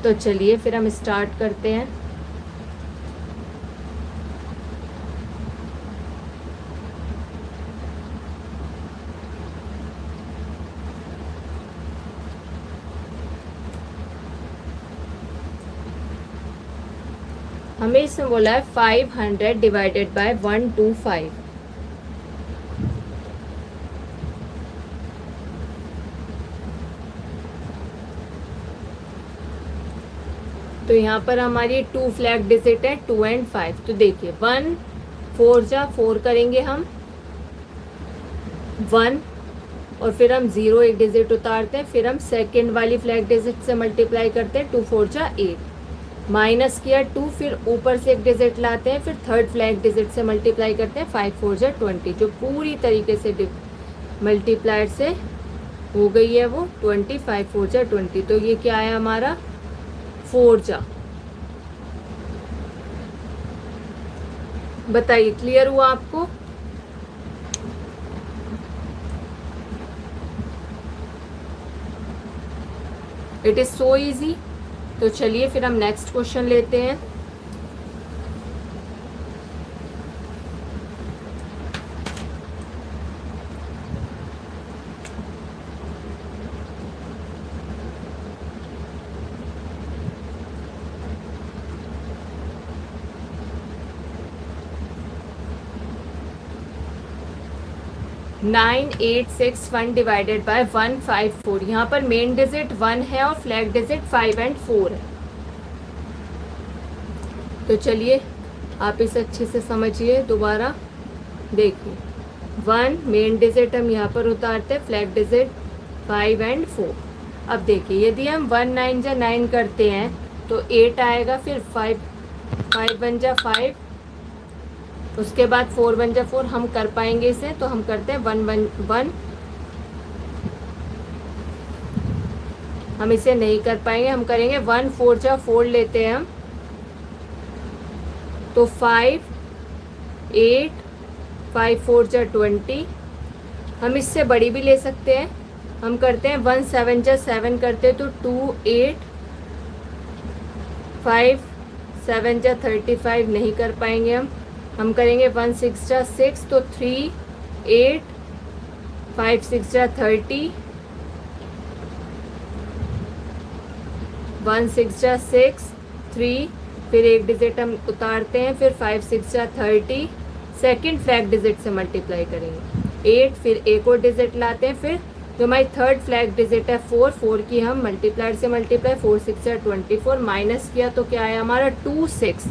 तो चलिए फिर हम स्टार्ट करते हैं। हमें इसमें बोला है 500 डिवाइडेड बाय 125। तो यहाँ पर हमारी 2 फ्लैग डिजिट है 2 और 5। तो देखिए 1 4 जा 4 करेंगे हम 1, और फिर हम 0 एक डिजिट उतारते हैं, फिर हम सेकेंड वाली फ्लैग डिजिट से मल्टीप्लाई करते हैं 2 4 जा 8, माइनस किया 2, फिर ऊपर से एक डिजिट लाते हैं, फिर थर्ड फ्लैग डिजिट से मल्टीप्लाई करते हैं 5 4 जा 20, जो पूरी तरीके से मल्टीप्लायर से हो गई है वो 20, 5 4 जा 20। तो ये क्या है हमारा 4 जा। बताइए क्लियर हुआ आपको? It is so easy. तो चलिए फिर हम नेक्स्ट क्वेश्चन लेते हैं। Nine 8 6 1 divided by 1 5 4। यहाँ पर मेन डिजिट 1 है और फ्लैग डिजिट 5 और 4 है। तो चलिए आप इसे अच्छे से समझिए दोबारा। देखिए 1 मेन डिजिट हम यहाँ पर उतारते हैं, फ्लैग डिजिट 5 और 4। अब देखिए यदि हम 1 9 जा 9 करते हैं तो 8 आएगा, फिर 5 1 जा 5, उसके बाद 4 1 जा 4। हम कर पाएंगे इसे, तो हम करते हैं 1 1 1। हम इसे नहीं कर पाएंगे, हम करेंगे 1 4 जा 4 लेते हैं हम, तो 5 8 5 4 जा 20। हम इससे बड़ी भी ले सकते हैं, हम करते हैं 1 7 जा 7 करते हैं, तो 2 8 5 7 जा 35। नहीं कर पाएंगे हम करेंगे 1 6 जा 6, तो 3 8 5 6 जा 30, 1 6 जा 6 3, फिर एक डिजिट हम उतारते हैं, फिर 5 6 जा 30, सेकेंड फ्लैग डिजिट से मल्टीप्लाई करेंगे 8, फिर एक और डिजिट लाते हैं, फिर जो हमारी थर्ड फ्लैग डिजिट है 4 4 की हम मल्टीप्लायर से मल्टीप्लाई 4 6 जा 24, माइनस किया तो क्या आया हमारा 2 6।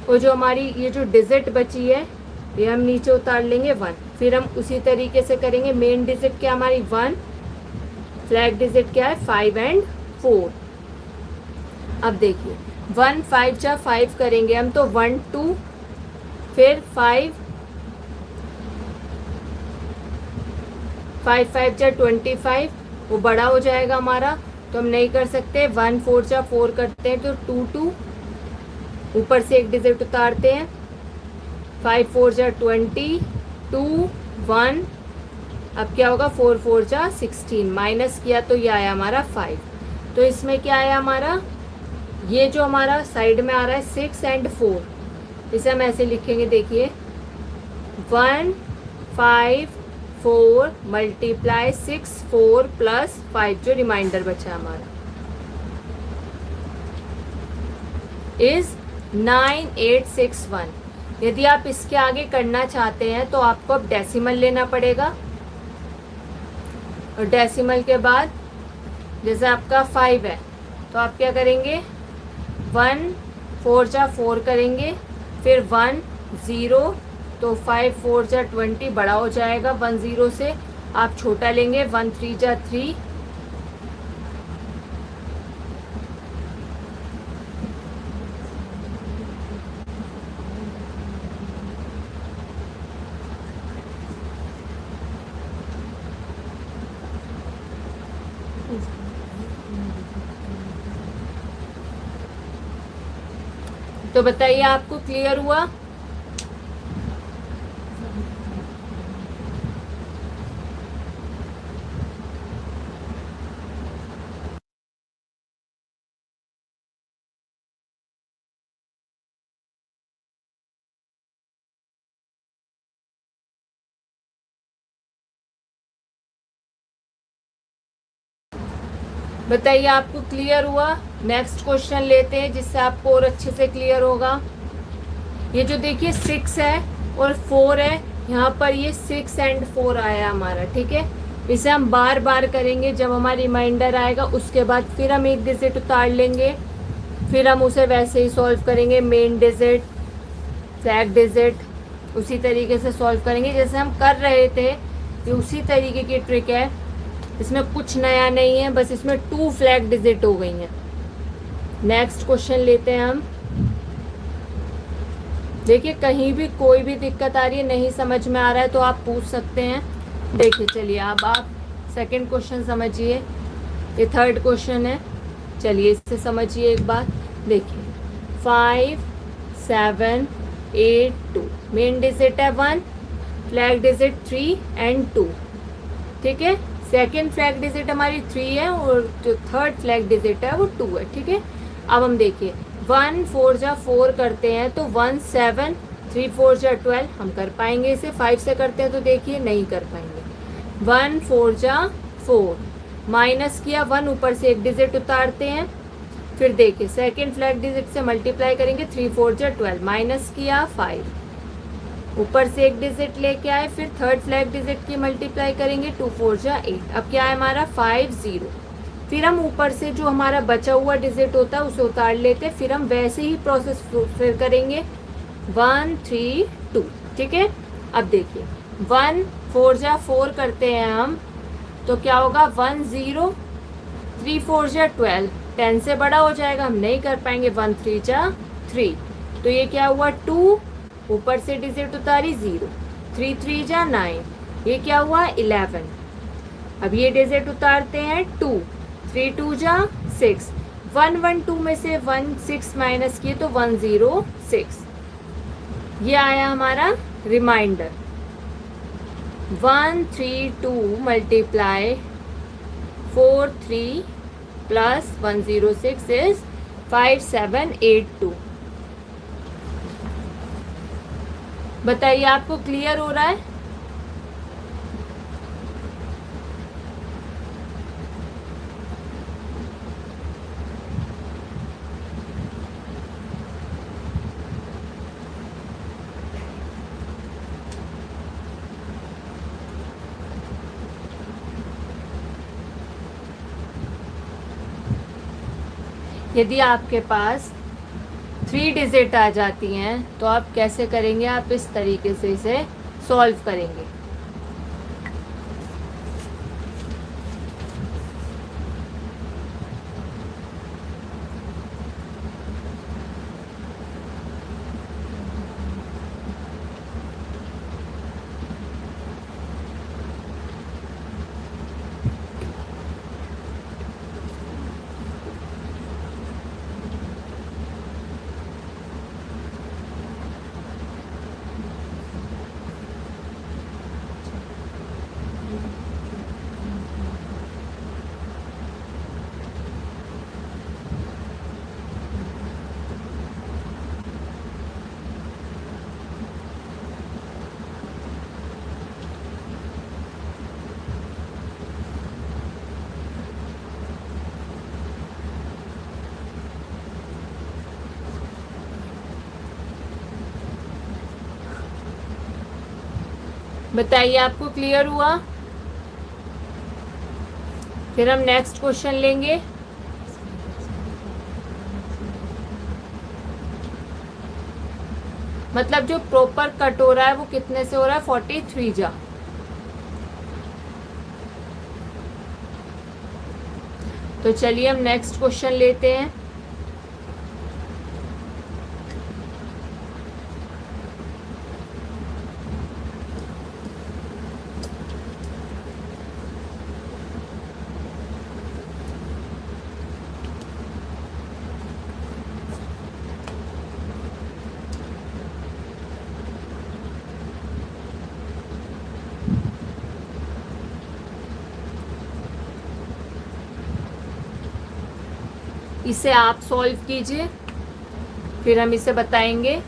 और जो हमारी ये जो डिजिट बची है ये हम नीचे उतार लेंगे 1, फिर हम उसी तरीके से करेंगे। मेन डिजिट क्या हमारी 1, फ्लैग डिजिट क्या है 5 और 4। अब देखिए 1 5 जा 5 करेंगे हम, तो 1 2, फिर 5 5 5 जा 25, वो बड़ा हो जाएगा हमारा, तो हम नहीं कर सकते। 1 4 जा 4 करते हैं, तो 2 2, ऊपर से एक डिजिट उतारते हैं, 5 4 जा 20 2 1। अब क्या होगा 4 4 जा 16, माइनस किया तो ये आया हमारा 5। तो इसमें क्या आया हमारा, ये जो हमारा साइड में आ रहा है 6 और 4, इसे हम ऐसे लिखेंगे। देखिए 1 5 4 मल्टीप्लाई 6 4 प्लस 5, जो रिमाइंडर बचा हमारा इज 9861। यदि आप इसके आगे करना चाहते हैं तो आपको अब डेसिमल लेना पड़ेगा, और डेसिमल के बाद जैसे आपका 5 है तो आप क्या करेंगे 1 4 जा 4 करेंगे, फिर 1 0, तो 5 4 जा 20 बड़ा हो जाएगा, 1 0 से आप छोटा लेंगे, 1 3 जा 3, तो बताइए आपको क्लियर हुआ? बताइए आपको क्लियर हुआ? नेक्स्ट क्वेश्चन लेते हैं जिससे आपको और अच्छे से क्लियर होगा। ये जो देखिए 6 है और 4 है, यहाँ पर ये 6 एंड 4 आया हमारा, ठीक है। इसे हम बार बार करेंगे, जब हमारा रिमाइंडर आएगा उसके बाद फिर हम एक डिजिट उतार लेंगे, फिर हम उसे वैसे ही सॉल्व करेंगे, मेन डिजिट, फ्लैग डिजिट, उसी तरीके से सॉल्व करेंगे जैसे हम कर रहे थे। ये उसी तरीके की ट्रिक है, इसमें कुछ नया नहीं है, बस इसमें 2 फ्लैग डिजिट हो गई हैं। नेक्स्ट क्वेश्चन लेते हैं हम। देखिए कहीं भी कोई भी दिक्कत आ रही है, नहीं समझ में आ रहा है तो आप पूछ सकते हैं। देखिए चलिए अब आप सेकंड क्वेश्चन समझिए, ये थर्ड क्वेश्चन है। चलिए इससे समझिए एक बात। देखिए 5 7 8 2, मेन डिजिट है 1, फ्लैग डिजिट 3 एंड 2, ठीक है। सेकेंड फ्लैग डिजिट हमारी 3 है और जो थर्ड फ्लैग डिजिट है वो 2 है, ठीक है। अब हम देखिए 1 4 जा 4 करते हैं तो 1 7, 3 4 जा 12, हम कर पाएंगे इसे। 5 से करते हैं तो देखिए नहीं कर पाएंगे। 1 4 जा 4, माइनस किया 1, ऊपर से एक डिजिट उतारते हैं, फिर देखिए सेकेंड फ्लैग डिजिट से मल्टीप्लाई करेंगे, 3 4 जा 12, माइनस किया 5, ऊपर से एक डिजिट लेके आए, फिर थर्ड फ्लैग डिजिट की मल्टीप्लाई करेंगे, 2 4 जा 8, अब क्या है हमारा 5 0। फिर हम ऊपर से जो हमारा बचा हुआ डिजिट होता है उसे उतार लेते, फिर हम वैसे ही प्रोसेस फिर करेंगे 1 3 2, ठीक है। अब देखिए 1 4 जा 4 करते हैं हम तो क्या होगा 1 0, 3 4 जा 12, 10 से बड़ा हो जाएगा, हम नहीं कर पाएंगे। 1 3 जा 3, तो ये क्या हुआ 2, ऊपर से डिजिट उतारी 0, 3 3 जा 9, ये क्या हुआ 11। अब ये डिजिट उतारते हैं 2, 3 2 जा 6, 1 1 2 में से 1 6 माइनस किए तो 1 0 6, ये आया हमारा रिमाइंडर। 1 3 2 multiply 4 3 plus 1 0 6 is 5 7 8 2। बताइए आपको क्लियर हो रहा है? यदि आपके पास 3 डिजिट आ जाती हैं तो आप कैसे करेंगे? आप इस तरीके से इसे सॉल्व करेंगे। बताइए आपको क्लियर हुआ? फिर हम नेक्स्ट क्वेश्चन लेंगे। मतलब जो प्रॉपर कट हो रहा है वो कितने से हो रहा है? 43 जा। तो चलिए हम नेक्स्ट क्वेश्चन लेते हैं। इसे आप सॉल्व कीजिए, फिर हम इसे बताएंगे।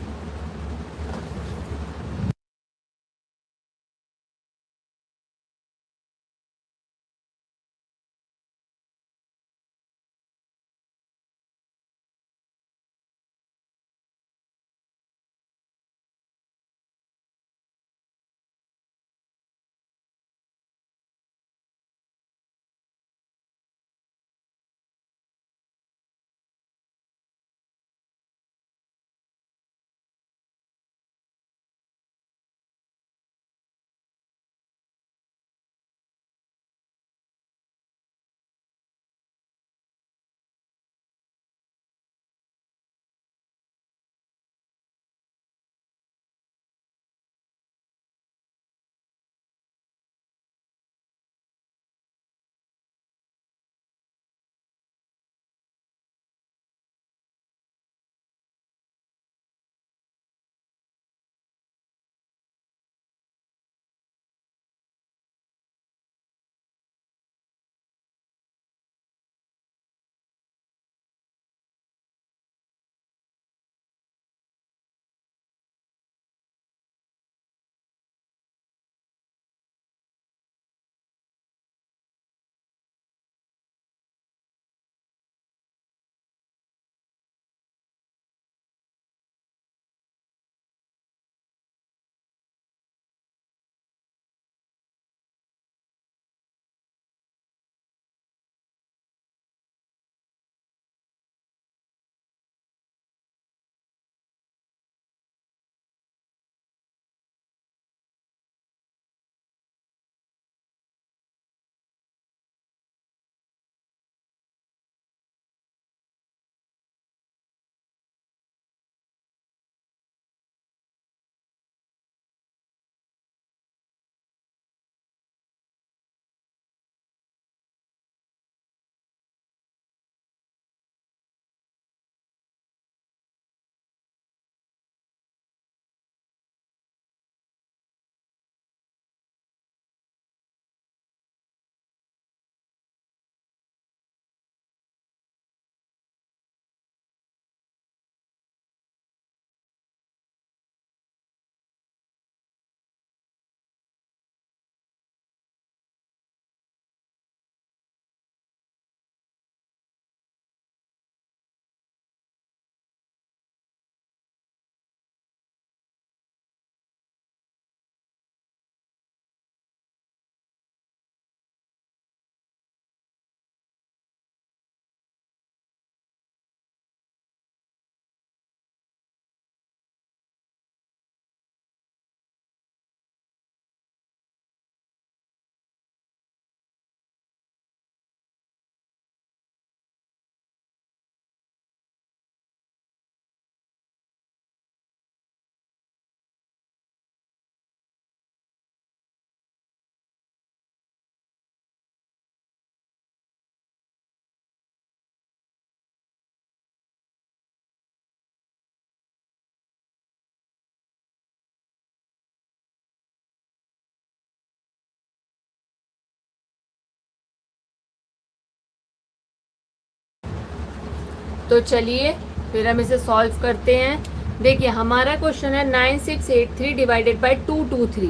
तो चलिए फिर हम इसे सॉल्व करते हैं। देखिए हमारा क्वेश्चन है 9683 डिवाइडेड बाय 223।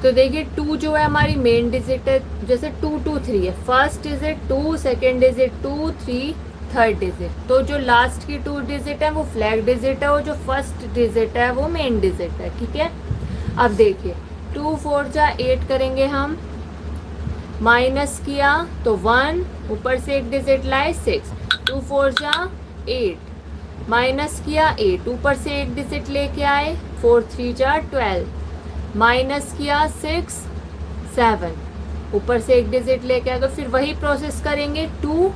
तो देखिए 2 जो है हमारी मेन डिजिट है, जैसे 223 है, first digit 2, second digit 2, 3 third digit. तो जो लास्ट की 2 डिजिट है वो फ्लैग डिजिट है और जो फर्स्ट डिजिट है वो मेन डिजिट है। ठीक है, अब देखिए 2 4 जा 8 करेंगे हम, माइनस किया तो 1, ऊपर से एक डिजिट लाए 6, 2 4 जा 8, माइनस किया 8, ऊपर से एक डिजिट लेके आए 4 3 जा 12, माइनस किया 6 7, ऊपर से एक डिजिट लेके आए। तो फिर वही प्रोसेस करेंगे 2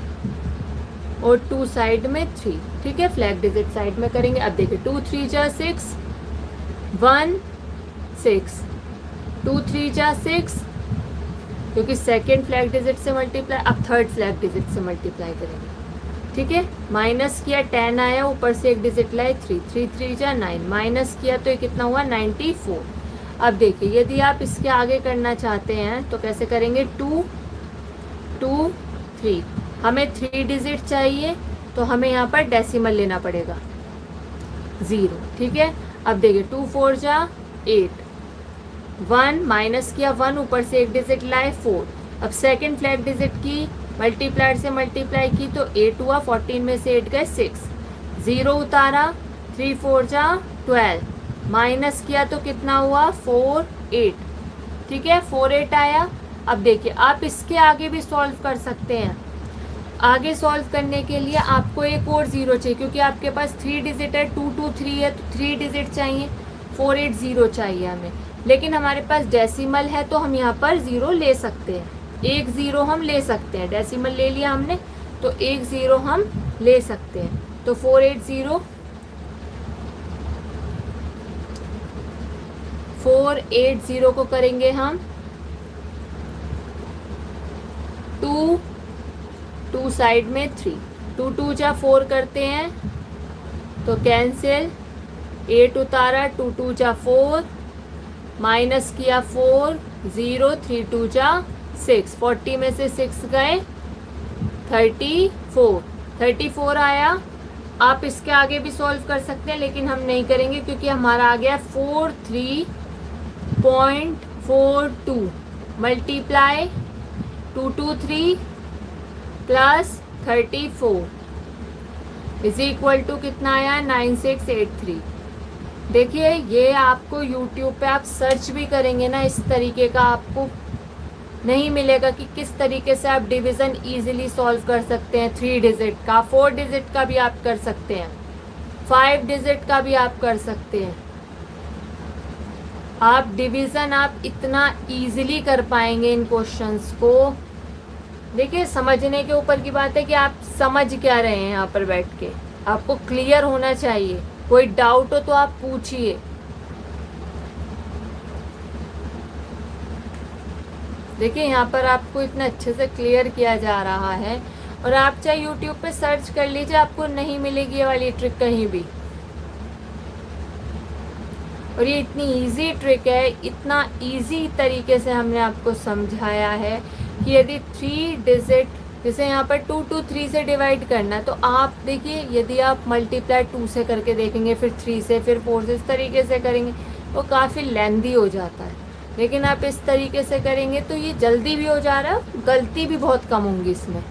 और 2 साइड में 3। ठीक है, फ्लैग डिजिट साइड में करेंगे। अब देखिए 2 3 जा 6, 1 6, 2 3 जा 6, क्योंकि सेकेंड फ्लैग डिजिट से मल्टीप्लाई, अब थर्ड फ्लैग डिजिट से मल्टीप्लाई करेंगे। ठीक है, माइनस किया 10 आया, ऊपर से एक डिजिट लाए 3, 3 3 जा 9, माइनस किया तो ये कितना हुआ 94। अब देखिए यदि आप इसके आगे करना चाहते हैं तो कैसे करेंगे, 2 2 3, हमें 3 डिजिट चाहिए तो हमें यहाँ पर डेसिमल लेना पड़ेगा 0। ठीक है, अब देखिए 2 4 जा 8, 1 माइनस किया 1, ऊपर से एक डिजिट लाए 4, अब सेकेंड फ्लैग डिजिट की मल्टीप्लायर से मल्टीप्लाई की तो 8 हुआ, 14 में से 8 गए 6, 0 उतारा, 3 4 जा 12, माइनस किया तो कितना हुआ 4 8। ठीक है, 4 8 आया। अब देखिए आप इसके आगे भी सॉल्व कर सकते हैं। आगे सॉल्व करने के लिए आपको एक और 0 चाहिए, क्योंकि आपके पास 3 डिजिट है, 2 2 3 है तो 3 डिजिट चाहिए, 4 8 0 चाहिए हमें। लेकिन हमारे पास डेसिमल है तो हम यहाँ पर 0 ले सकते हैं, एक 0 हम ले सकते हैं। डेसिमल ले लिया हमने तो एक 0 हम ले सकते हैं। तो 4 8 0, 4 8 0 को करेंगे हम 2 2 साइड में 3, 2 2 जा 4 करते हैं तो कैंसिल, 8 उतारा, 2 2 जा 4, माइनस किया 4 0, 3 2 जा 6, 40 में से 6 गए 34, 34 आया। आप इसके आगे भी सॉल्व कर सकते हैं लेकिन हम नहीं करेंगे क्योंकि हमारा आ गया 43.42 multiply 223 plus 34 is equal to कितना आया 9683। देखिए ये आपको YouTube पे आप सर्च भी करेंगे ना, इस तरीके का आपको नहीं मिलेगा कि किस तरीके से आप डिवीज़न इजीली सॉल्व कर सकते हैं। 3 डिजिट का, 4 डिजिट का भी आप कर सकते हैं, 5 डिजिट का भी आप कर सकते हैं। आप डिवीज़न आप इतना इजीली कर पाएंगे इन क्वेश्चंस को। देखिए समझने के ऊपर की बात है कि आप समझ क्या रहे हैं यहाँ पर बैठ के, आपको क्लियर होना चाहिए। कोई डाउट हो तो आप पूछिए। देखिए यहाँ पर आपको इतना अच्छे से क्लियर किया जा रहा है, और आप चाहे YouTube पे सर्च कर लीजिए, आपको नहीं मिलेगी ये वाली ट्रिक कहीं भी। और ये इतनी इजी ट्रिक है, इतना इजी तरीके से हमने आपको समझाया है कि यदि 3 डिजिट, जैसे यहाँ पर 2 2 3 से डिवाइड करना है तो आप देखिए यदि आप मल्टीप्लाई 2 से करके देखेंगे, फिर 3 से, फिर 4 से, इस तरीके से करेंगे वो काफ़ी लेंदी हो जाता है। लेकिन आप इस तरीके से करेंगे तो ये जल्दी भी हो जा रहा है, गलती भी बहुत कम होंगी इसमें।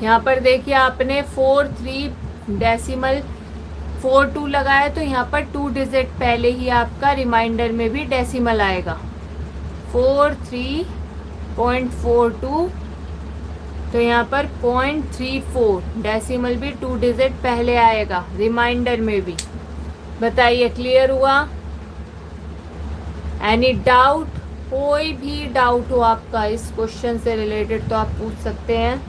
यहाँ पर देखिए आपने 4 3 डेसिमल 4 2 लगाया तो यहाँ पर 2 डिजिट पहले ही आपका रिमाइंडर में भी डेसिमल आएगा। 43.42, तो यहाँ पर 0.34, डेसिमल भी 2 डिजिट पहले आएगा, रिमाइंडर में भी। बताइए क्लियर हुआ? Any doubt? कोई भी डाउट हो आपका इस क्वेश्चन से रिलेटेड तो आप पूछ सकते हैं।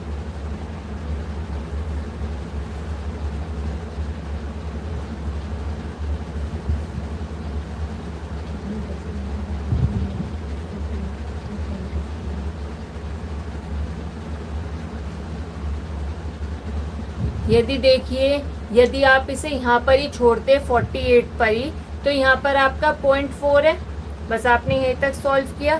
यदि देखिए, यदि आप इसे यहाँ पर ही छोड़ते 48 पर ही, तो यहाँ पर आपका 0.4 है, बस आपने यहीं तक सॉल्व किया।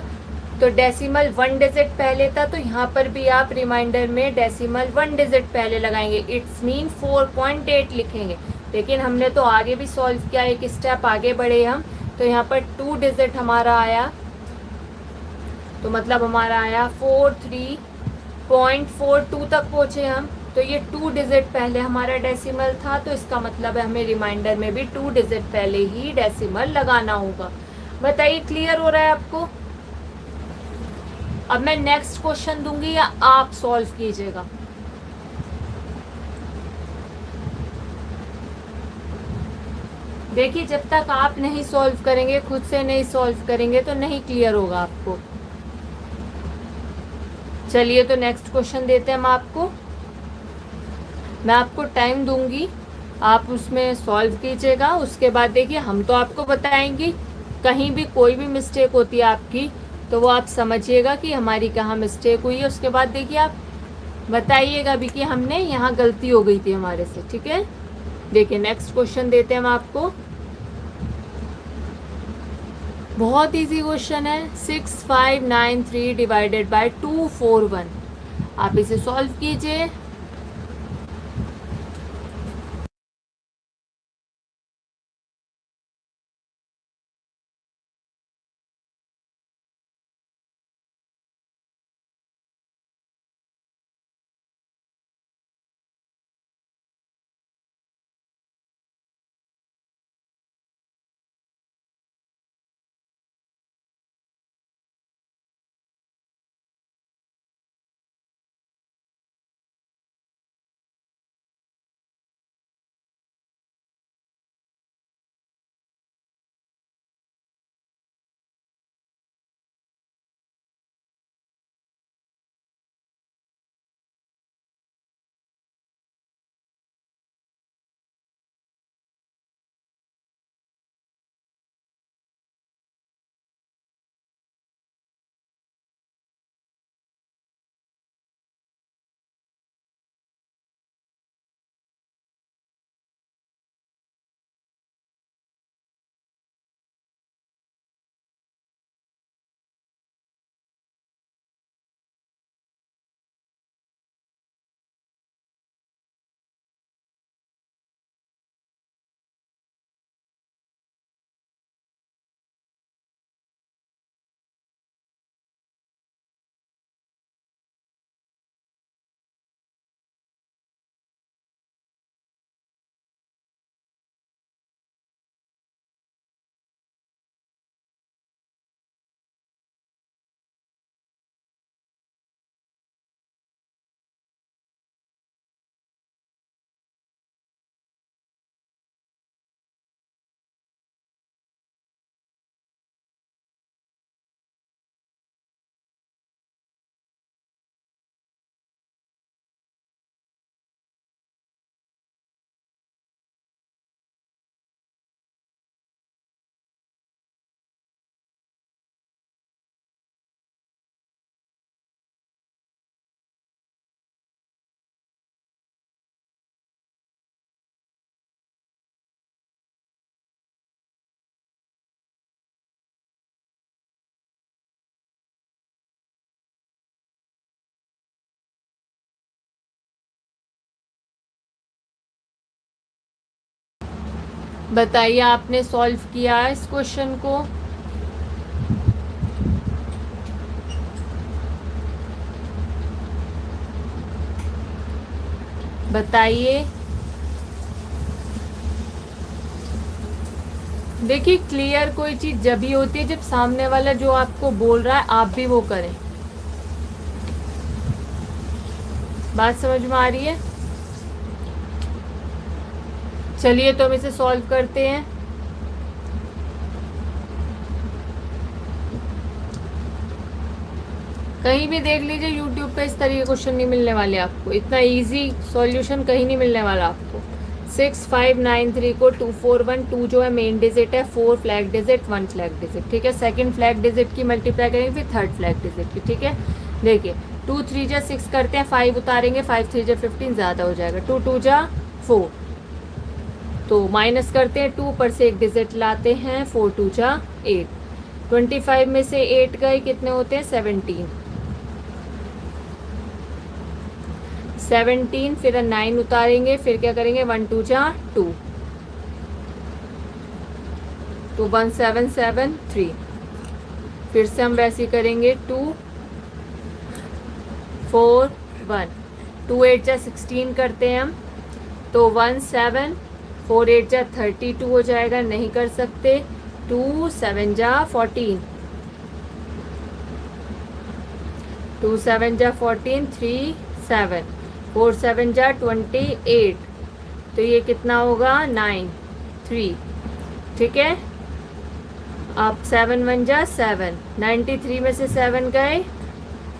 तो डेसिमल 1 डिजिट पहले था, तो यहाँ पर भी आप रिमाइंडर में डेसिमल 1 डिजिट पहले लगाएंगे, इट्स मीन 4.8 लिखेंगे। लेकिन हमने तो आगे भी सॉल्व किया, एक स्टेप आगे बढ़े हम, तो यहाँ पर 2 डिजिट हमारा आया, तो मतलब हमारा आया 43.42 तक पहुँचे हम। तो ये 2 डिजिट पहले हमारा डेसिमल था, तो इसका मतलब है हमें रिमाइंडर में भी 2 डिजिट पहले ही डेसिमल लगाना होगा। बताइए क्लियर हो रहा है आपको? अब मैं नेक्स्ट क्वेश्चन दूंगी या आप सॉल्व कीजिएगा? देखिए, जब तक आप नहीं सॉल्व करेंगे, खुद से नहीं सॉल्व करेंगे, तो नहीं क्लियर होगा आपको। चलिए, तो नेक्स्ट क्वेश्चन देते हैं हम आपको। मैं आपको टाइम दूंगी, आप उसमें सॉल्व कीजिएगा। उसके बाद देखिए, हम तो आपको बताएंगे, कहीं भी कोई भी मिस्टेक होती है आपकी, तो वो आप समझिएगा कि हमारी कहाँ मिस्टेक हुई है। उसके बाद देखिए, आप बताइएगा भी कि हमने यहाँ गलती हो गई थी हमारे से, ठीक है? देखिए, नेक्स्ट क्वेश्चन देते हैं हम आपको। बहुत इजी क्वेश्चन है। 6593 डिवाइडेड बाय 241। आप इसे सॉल्व कीजिए। बताइए, आपने सॉल्व किया है इस क्वेश्चन को? बताइए। देखिए क्लियर कोई चीज जब ही होती है जब सामने वाला जो आपको बोल रहा है आप भी वो करें। बात समझ में आ रही है? चलिए तो हम इसे सॉल्व करते हैं। कहीं भी देख लीजिए यूट्यूब पे इस तरह के क्वेश्चन नहीं मिलने वाले आपको, इतना इजी सॉल्यूशन कहीं नहीं मिलने वाला आपको। 6593 को 241, 2 जो है मेन डिजिट है, 4 फ्लैग डिजिट, 1 फ्लैग डिजिट, ठीक है। सेकंड फ्लैग डिजिट की मल्टीप्लाई करेंगे फिर थर्ड फ्लैग डिजिट की, ठीक है। देखिए 2 3 जा 6 करते हैं, 5 उतारेंगे, 5 3 जा 15 ज़्यादा हो जाएगा, 2 2 जा 4, तो माइनस करते हैं, 2 पर से एक डिजिट लाते हैं, 4 2 जा 8, 25 में से 8 गए कितने होते हैं 17, 17 फिर 9 उतारेंगे, फिर क्या करेंगे 1 2 जा 2, तो 1 7 7 3, फिर से हम वैसे ही करेंगे 2 4 1, 2 8 जा 16 करते हैं हम, तो 1 7 4 8 जा 32 हो जाएगा, नहीं कर सकते, 2 7 जा 14, 2 7 जा 14, 3 7, 4 7 जा 28, तो ये कितना होगा 9 3, ठीक है। अब 7 1 जा 7, 93 में से 7 गए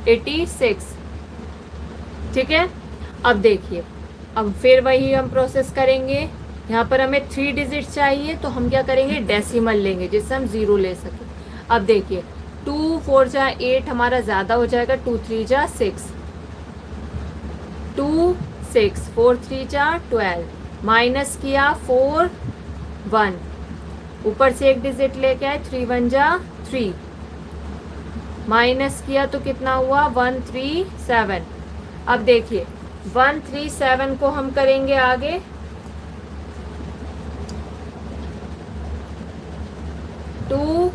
86, ठीक है। अब देखिए अब फिर वही हम प्रोसेस करेंगे, यहाँ पर हमें 3 डिजिट चाहिए तो हम क्या करेंगे डेसिमल लेंगे जिससे हम 0 ले सकें। अब देखिए 2 4 जा 8 हमारा ज़्यादा हो जाएगा, 2 3 जा 6, 2 6, 4 3 जा 12, माइनस किया 4 1, ऊपर से एक डिजिट लेके आए, 3 1 जा 3, माइनस किया तो कितना हुआ 1 3 7। अब देखिए 1 3 7 को हम करेंगे आगे 2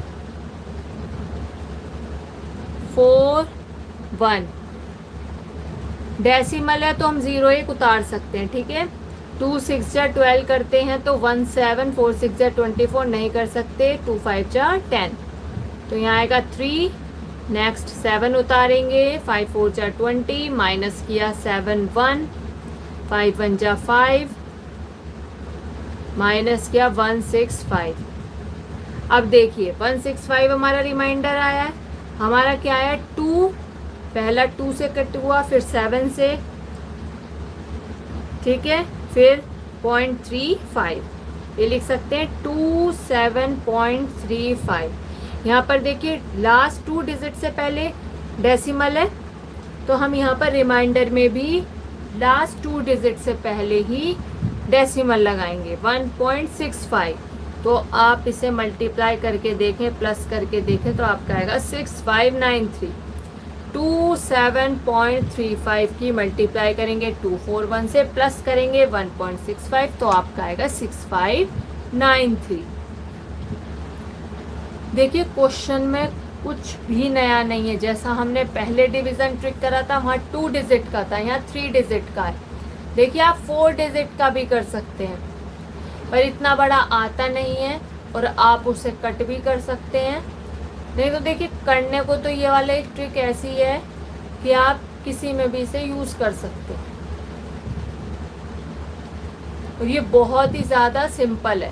4 1, डेसिमल है तो हम 0 1 उतार सकते हैं, ठीक है। 2 6 जा 12 करते हैं तो 1 7, 4 6 जा 24, नहीं कर सकते, 2 5 जा 10, तो यहाँ आएगा 3, नेक्स्ट 7 उतारेंगे, 5 4 जा 20, माइनस किया 7 1, 5 1 जा 5, माइनस किया 1 6 5। अब देखिए 1 6 5 हमारा रिमाइंडर आया है, हमारा क्या आया 2, पहला 2 से कट हुआ, फिर 7 से, ठीक है, फिर 0.35, ये लिख सकते हैं 27.35। यहाँ पर देखिए लास्ट 2 डिजिट से पहले डेसिमल है तो हम यहाँ पर रिमाइंडर में भी लास्ट 2 डिजिट से पहले ही डेसिमल लगाएंगे 1.65, तो आप इसे मल्टीप्लाई करके देखें, प्लस करके देखें तो आपका आएगा 6593, 27.35 की मल्टीप्लाई करेंगे 241 से, प्लस करेंगे 1.65, तो आपका आएगा 6593। देखिए क्वेश्चन में कुछ भी नया नहीं है, जैसा हमने पहले डिवीजन ट्रिक करा था वहाँ 2 डिजिट का था, यहाँ 3 डिजिट का है। देखिए आप 4 डिजिट का भी कर सकते हैं पर इतना बड़ा आता नहीं है, और आप उसे कट भी कर सकते हैं। नहीं तो देखिए करने को तो ये वाला एक ट्रिक ऐसी है कि आप किसी में भी इसे यूज़ कर सकते हैं, और ये बहुत ही ज़्यादा सिंपल है।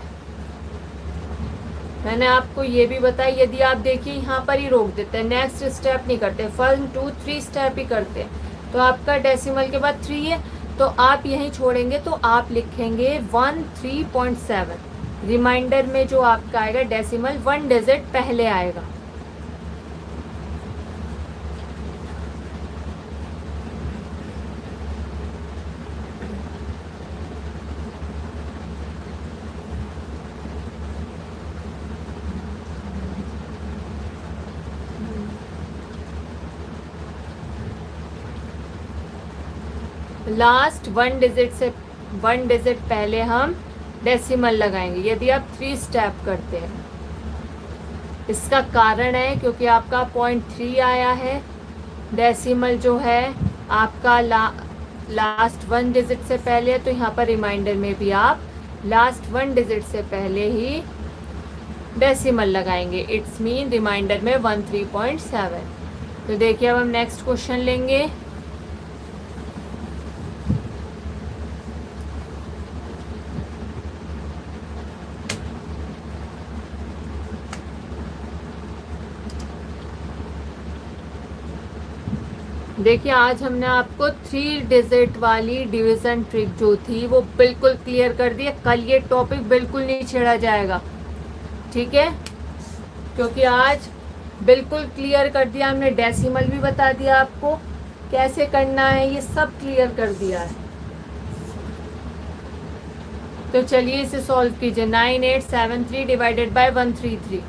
मैंने आपको ये भी बताया, यदि आप देखिए यहाँ पर ही रोक देते हैं, नेक्स्ट स्टेप नहीं करते, 1 2 3 स्टेप ही करते हैं, तो आपका डेसिमल के बाद 3 है तो आप यहीं छोड़ेंगे, तो आप लिखेंगे 13.7, रिमाइंडर में जो आपका आएगा डेसिमल 1 डिजिट पहले आएगा। लास्ट 1 डिजिट से 1 डिजिट पहले हम डेसिमल लगाएंगे यदि आप 3 स्टेप करते हैं। इसका कारण है क्योंकि आपका 0.3 आया है, डेसिमल जो है आपका लास्ट 1 डिजिट से पहले है, तो यहाँ पर रिमाइंडर में भी आप लास्ट 1 डिजिट से पहले ही डेसिमल लगाएंगे, इट्स मीन रिमाइंडर में 13.7। तो देखिए अब हम नेक्स्ट क्वेश्चन लेंगे। देखिए आज हमने आपको 3 डिजिट वाली डिवीजन ट्रिक जो थी वो बिल्कुल क्लियर कर दी है। कल ये टॉपिक बिल्कुल नहीं छेड़ा जाएगा, ठीक है, क्योंकि आज बिल्कुल क्लियर कर दिया हमने। डेसिमल भी बता दिया आपको कैसे करना है, ये सब क्लियर कर दिया है। तो चलिए इसे सॉल्व कीजिए। 9873 डिवाइडेड बाय 133।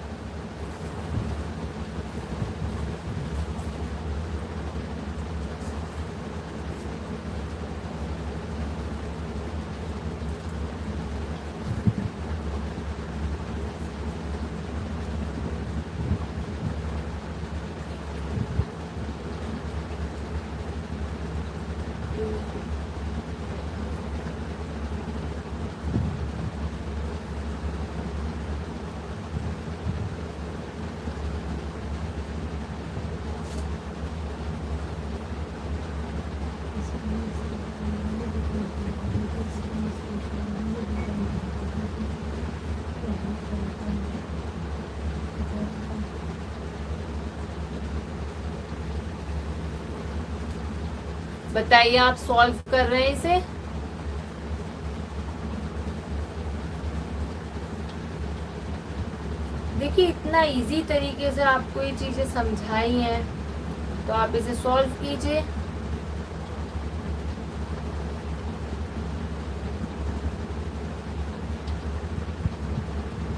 बताइए आप सॉल्व कर रहे हैं इसे? देखिए इतना इजी तरीके से आपको ये चीजें समझाई हैं, तो आप इसे सॉल्व कीजिए।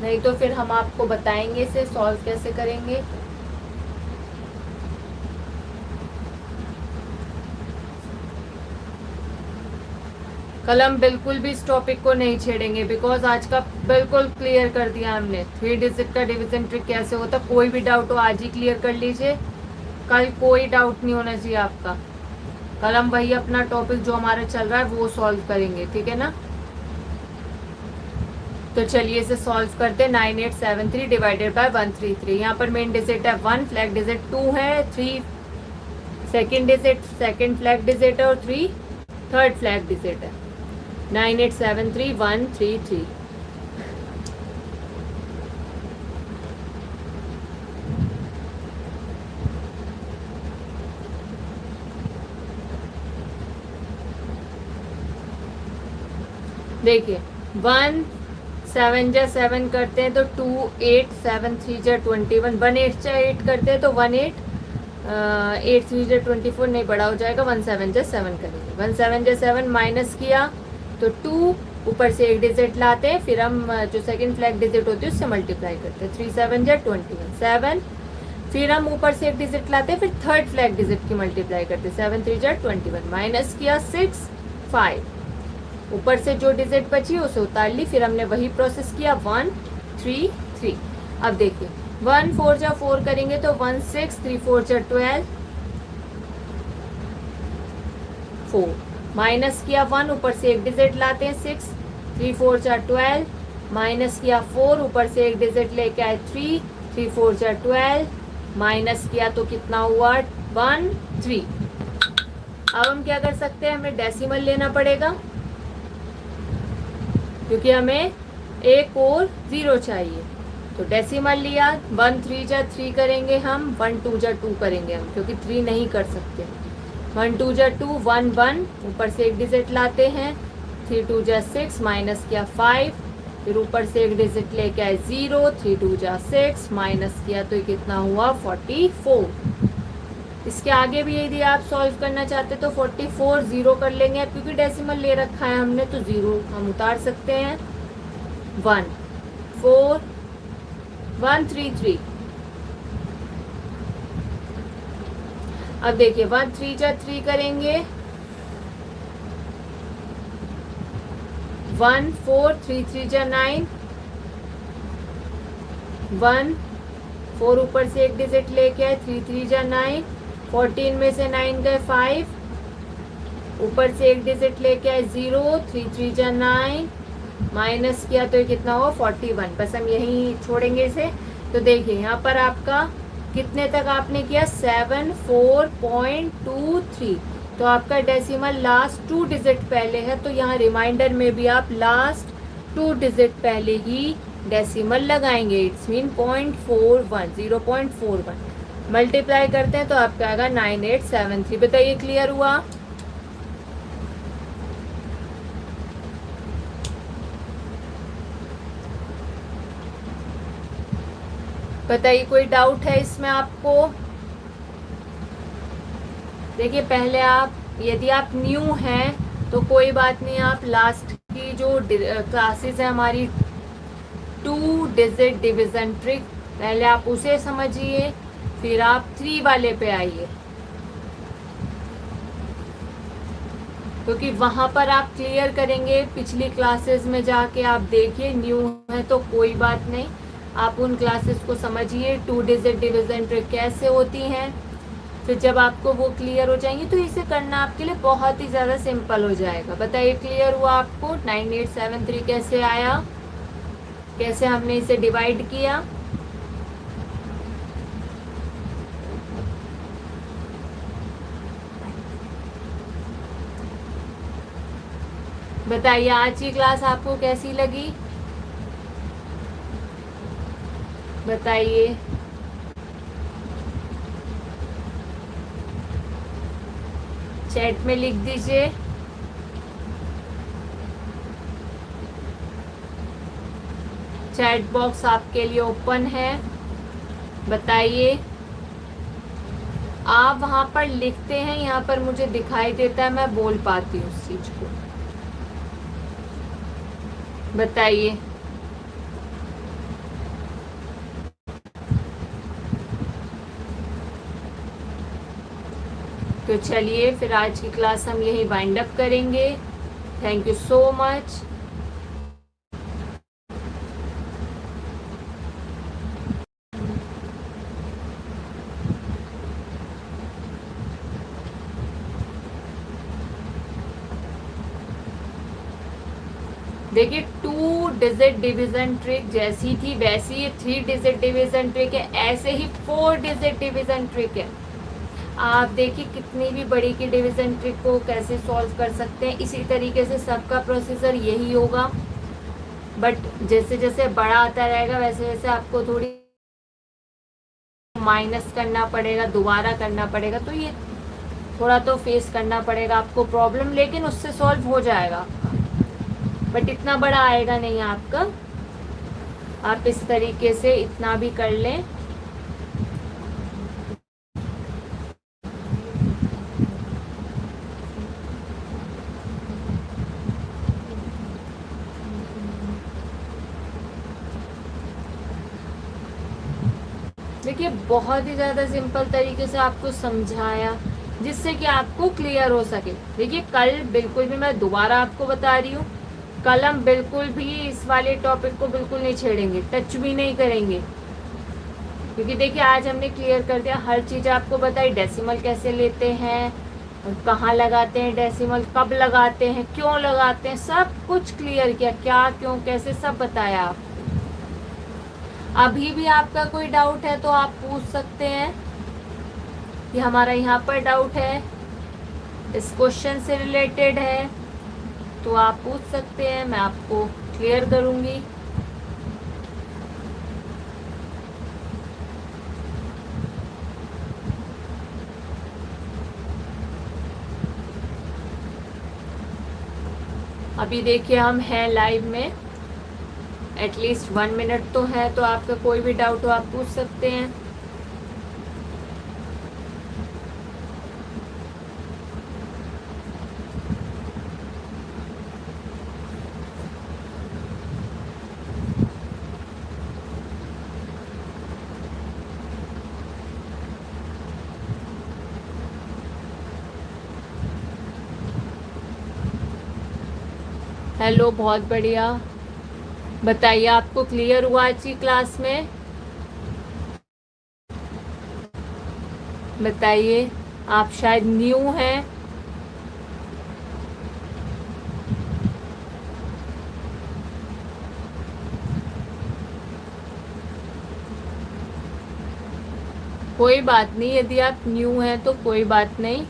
नहीं तो फिर हम आपको बताएंगे इसे सॉल्व कैसे करेंगे। कल हम बिल्कुल भी इस टॉपिक को नहीं छेड़ेंगे, बिकॉज आज का बिल्कुल क्लियर कर दिया हमने। 3 डिजिट का डिवीजन ट्रिक कैसे होता, कोई भी डाउट हो आज ही क्लियर कर लीजिए, कल कोई डाउट नहीं होना चाहिए आपका। कल हम वही अपना टॉपिक जो हमारा चल रहा है वो सॉल्व करेंगे, ठीक है ना। तो चलिए इसे सॉल्व करते हैं। 9873 डिवाइडेड बाय 133। यहाँ पर मेन डिजिट है 1, फ्लैग डिजिट 2 है, 3 second digit second flag digit है और 3 थर्ड फ्लैग डिजिट है। 9873133। देखिए 1 7 जा 7 करते हैं तो 2 8 7 3 जा 21, 1 8 जा 8 करते हैं तो 1 8 8 3 जा 24, नहीं बड़ा हो जाएगा। 1 7 जा 7 करेंगे। 1 7 जा 7 माइनस किया तो 2, ऊपर से एक डिजिट लाते हैं, फिर हम जो सेकंड फ्लैग डिजिट होती है उससे मल्टीप्लाई करते हैं। 3 7 जा 21 7, फिर हम ऊपर से एक डिजिट लाते हैं, फिर थर्ड फ्लैग डिजिट की मल्टीप्लाई करते हैं। 7 3 जा 21, माइनस किया 6 5, ऊपर से जो डिजिट बची उसे उतार ली, फिर हमने वही प्रोसेस किया 1 3 3। अब देखिए 1 4 जा 4 करेंगे तो 1 6 3 4 जा 12 4, माइनस किया 1, ऊपर से एक डिजिट लाते हैं 6 3 4 जा 12, माइनस किया 4, ऊपर से एक डिजिट लेके आए 3 3 4 जा 12, माइनस किया तो कितना हुआ 1 3। अब हम क्या कर सकते हैं, हमें डेसिमल लेना पड़ेगा क्योंकि हमें एक और 0 चाहिए। तो डेसिमल लिया, 1 3 जा 3 करेंगे हम, 1 2 जा 2 करेंगे हम, क्योंकि 3 नहीं कर सकते। 1 2 जा 2 1 1, ऊपर से एक डिजिट लाते हैं, 3 2 जा 6, माइनस किया 5, फिर ऊपर से एक डिजिट लेके आए 0, 3 2 जा 6, माइनस किया तो कितना हुआ 44। इसके आगे भी यदि आप सॉल्व करना चाहते तो 44 0 कर लेंगे। अब क्योंकि डेसिमल ले रखा है हमने तो 0 हम उतार सकते हैं। 1 4 1 3 3। अब देखिए 1 3 जा 3 करेंगे, 1 4 3 3 जा 9, 1 4 ऊपर से एक डिजिट लेके आए, 3 3 जा 9, 14 में से 9 गए 5, ऊपर से एक डिजिट लेके आए 0, 3 3 जा 9, माइनस किया तो ये कितना होगा 41, बस हम यही छोड़ेंगे इसे। तो देखिए यहाँ पर आपका कितने तक आपने किया 74.23, तो आपका डेसिमल लास्ट 2 डिजिट पहले है, तो यहाँ रिमाइंडर में भी आप लास्ट 2 डिजिट पहले ही डेसिमल लगाएंगे। इट्स मीन 0.41, 0.41 मल्टीप्लाई करते हैं तो आपका आएगा 9873। बताइए क्लियर हुआ? बताइए कोई डाउट है इसमें आपको? देखिए पहले आप, यदि आप न्यू हैं तो कोई बात नहीं, आप लास्ट की जो क्लासेस है हमारी 2 डिजिट डिवीजन ट्रिक, पहले आप उसे समझिए, फिर आप 3 वाले पे आइए, क्योंकि वहां पर आप क्लियर करेंगे। पिछली क्लासेस में जाके आप देखिए, न्यू है तो कोई बात नहीं, आप उन क्लासेस को समझिए 2 डिजिट डिवीजन ट्रिक कैसे होती हैं। फिर जब आपको वो क्लियर हो जाएंगी तो इसे करना आपके लिए बहुत ही ज़्यादा सिंपल हो जाएगा। बताइए क्लियर हुआ आपको? 9873 कैसे आया, कैसे हमने इसे डिवाइड किया? बताइए आज की क्लास आपको कैसी लगी? बताइए। चैट में लिख दीजिए। चैट बॉक्स आपके लिए ओपन है, बताइए। आप वहां पर लिखते हैं, यहाँ पर मुझे दिखाई देता है, मैं बोल पाती हूँ उस चीज को। बताइए। तो चलिए फिर आज की क्लास हम यही वाइंड अप करेंगे। Thank you so much. देखिए 2 डिजिट डिवीजन ट्रिक जैसी थी वैसी ये 3 डिजिट डिवीजन ट्रिक है, ऐसे ही 4 डिजिट डिवीजन ट्रिक है। आप देखिए कितनी भी बड़ी की डिवीजन ट्रिक को कैसे सॉल्व कर सकते हैं, इसी तरीके से सबका प्रोसीजर यही होगा। बट जैसे जैसे बड़ा आता रहेगा वैसे वैसे आपको थोड़ी माइनस करना पड़ेगा, दोबारा करना पड़ेगा, तो ये थोड़ा तो फेस करना पड़ेगा आपको प्रॉब्लम, लेकिन उससे सॉल्व हो जाएगा। बट इतना बड़ा आएगा नहीं आपका, आप इस तरीके से इतना भी कर लें। देखिए बहुत ही ज़्यादा सिंपल तरीके से आपको समझाया, जिससे कि आपको क्लियर हो सके। देखिए कल बिल्कुल भी, मैं दोबारा आपको बता रही हूँ, कल हम बिल्कुल भी इस वाले टॉपिक को बिल्कुल नहीं छेड़ेंगे, टच भी नहीं करेंगे, क्योंकि देखिए आज हमने क्लियर कर दिया, हर चीज़ आपको बताई, डेसिमल कैसे लेते हैं, कहाँ लगाते हैं डेसिमल, कब लगाते हैं, क्यों लगाते हैं, सब कुछ क्लियर किया, क्या क्यों कैसे सब बताया आपको। अभी भी आपका कोई डाउट है तो आप पूछ सकते हैं, कि हमारा यहाँ पर डाउट है, इस क्वेश्चन से रिलेटेड है, तो आप पूछ सकते हैं, मैं आपको क्लियर करूँगी। अभी देखिए हम हैं लाइव में, एटलीस्ट 1 मिनट तो है, तो आपका कोई भी डाउट हो आप पूछ सकते हैं। हेलो, बहुत बढ़िया। बताइए आपको क्लियर हुआ आज की क्लास में? बताइए, आप शायद न्यू हैं। कोई बात नहीं, यदि आप न्यू हैं तो कोई बात नहीं,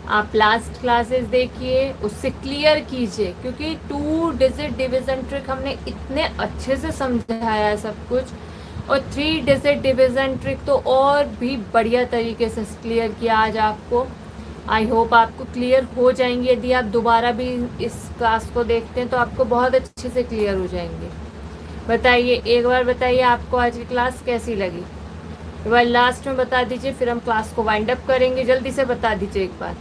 आप लास्ट क्लासेस देखिए, उससे क्लियर कीजिए, क्योंकि 2 डिजिट डिवीज़न ट्रिक हमने इतने अच्छे से समझाया है सब कुछ, और 3 डिजिट डिवीज़न ट्रिक तो और भी बढ़िया तरीके से क्लियर किया आज आपको। आई होप आपको क्लियर हो जाएंगे, यदि आप दोबारा भी इस क्लास को देखते हैं तो आपको बहुत अच्छे से क्लियर हो जाएंगे। बताइए, एक बार बताइए आपको आज की क्लास कैसी लगी, एक बार लास्ट में बता दीजिए, फिर हम क्लास को वाइंड अप करेंगे। जल्दी से बता दीजिए एक बार।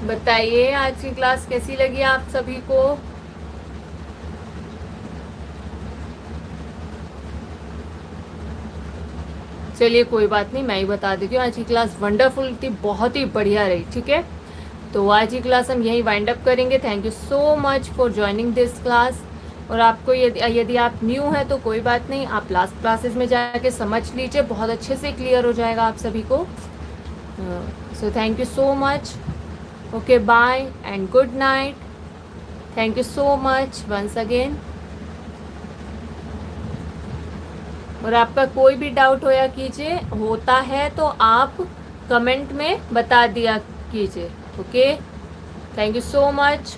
बताइए आज की क्लास कैसी लगी आप सभी को। चलिए कोई बात नहीं, मैं ही बता देती हूँ, आज की क्लास वंडरफुल थी, बहुत ही बढ़िया रही। ठीक है, तो आज की क्लास हम यही वाइंड अप करेंगे। Thank you so much for joining this class. और आपको यदि आप न्यू हैं तो कोई बात नहीं, आप लास्ट क्लासेस में जाके समझ लीजिए, बहुत अच्छे से क्लियर हो जाएगा आप सभी को। So thank you so much, okay bye and good night. Thank you so much once again. और आपका कोई भी डाउट होता है तो आप कमेंट में बता दिया कीजिए। Okay, thank you so much.